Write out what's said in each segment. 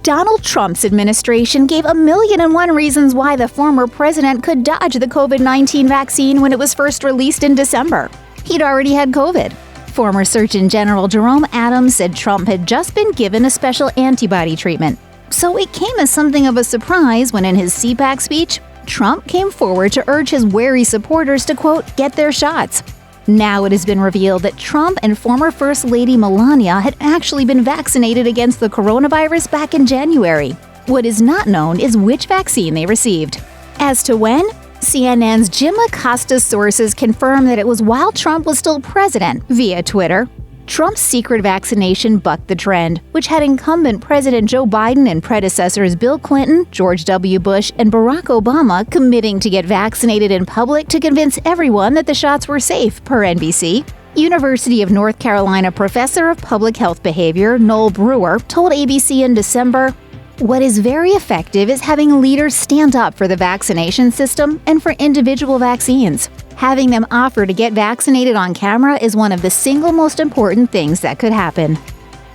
Donald Trump's administration gave 1,000,001 reasons why the former president could dodge the COVID-19 vaccine when it was first released in December. He'd already had COVID. Former Surgeon General Jerome Adams said Trump had just been given a special antibody treatment. So it came as something of a surprise when in his CPAC speech, Trump came forward to urge his wary supporters to, quote, get their shots. Now it has been revealed that Trump and former First Lady Melania had actually been vaccinated against the coronavirus back in January. What is not known is which vaccine they received. As to when, CNN's Jim Acosta's sources confirm that it was while Trump was still president via Twitter. Trump's secret vaccination bucked the trend, which had incumbent President Joe Biden and predecessors Bill Clinton, George W. Bush, and Barack Obama committing to get vaccinated in public to convince everyone that the shots were safe, per NBC. University of North Carolina professor of public health behavior Noel Brewer told ABC in December, "What is very effective is having leaders stand up for the vaccination system and for individual vaccines. Having them offer to get vaccinated on camera is one of the single most important things that could happen."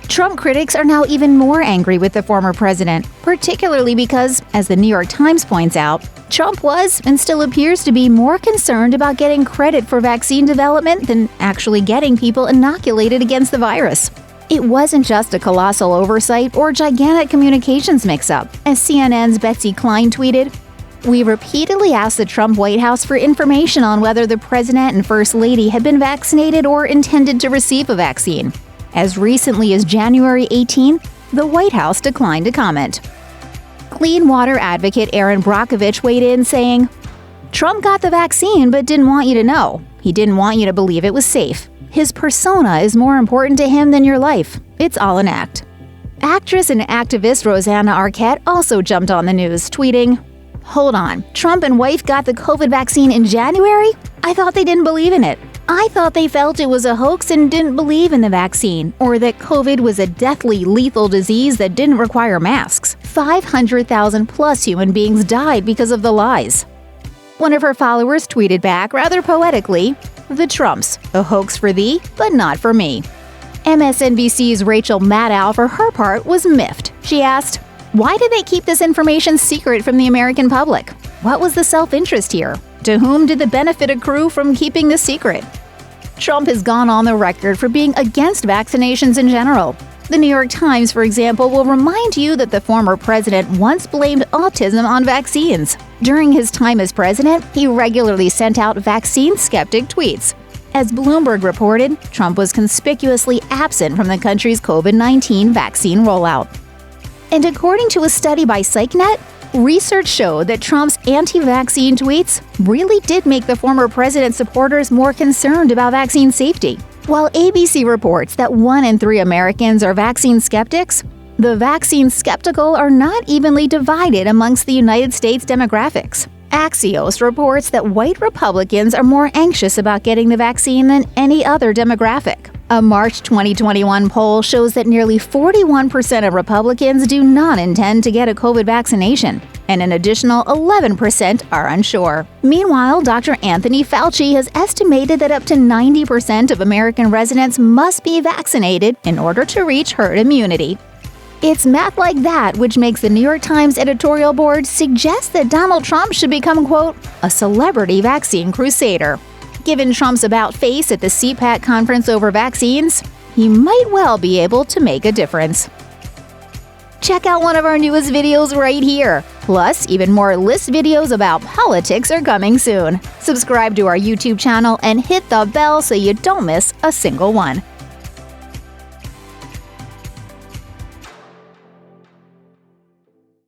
Trump critics are now even more angry with the former president, particularly because, as the New York Times points out, Trump was and still appears to be more concerned about getting credit for vaccine development than actually getting people inoculated against the virus. It wasn't just a colossal oversight or gigantic communications mix-up, as CNN's Betsy Klein tweeted, "We repeatedly asked the Trump White House for information on whether the president and first lady had been vaccinated or intended to receive a vaccine. As recently as January 18th, the White House declined to comment." Clean water advocate Aaron Brockovich weighed in saying, "Trump got the vaccine but didn't want you to know. He didn't want you to believe it was safe. His persona is more important to him than your life. It's all an act." Actress and activist Rosanna Arquette also jumped on the news, tweeting, "Hold on, Trump and wife got the COVID vaccine in January? I thought they didn't believe in it. I thought they felt it was a hoax and didn't believe in the vaccine, or that COVID was a deathly lethal disease that didn't require masks. 500,000 plus human beings died because of the lies." One of her followers tweeted back rather poetically, "The Trumps, a hoax for thee, but not for me." MSNBC's Rachel Maddow, for her part, was miffed. She asked, "Why did they keep this information secret from the American public? What was the self-interest here? To whom did the benefit accrue from keeping this secret?" Trump has gone on the record for being against vaccinations in general. The New York Times, for example, will remind you that the former president once blamed autism on vaccines. During his time as president, he regularly sent out vaccine skeptic tweets. As Bloomberg reported, Trump was conspicuously absent from the country's COVID-19 vaccine rollout. And according to a study by PsychNet, research showed that Trump's anti-vaccine tweets really did make the former president's supporters more concerned about vaccine safety. While ABC reports that 1 in 3 Americans are vaccine skeptics, the vaccine skeptical are not evenly divided amongst the United States demographics. Axios reports that white Republicans are more anxious about getting the vaccine than any other demographic. A March 2021 poll shows that nearly 41% of Republicans do not intend to get a COVID vaccination, and an additional 11% are unsure. Meanwhile, Dr. Anthony Fauci has estimated that up to 90% of American residents must be vaccinated in order to reach herd immunity. It's math like that which makes the New York Times editorial board suggest that Donald Trump should become, quote, a celebrity vaccine crusader. Given Trump's about-face at the CPAC conference over vaccines, he might well be able to make a difference. Check out one of our newest videos right here. Plus, even more list videos about politics are coming soon. Subscribe to our YouTube channel and hit the bell so you don't miss a single one.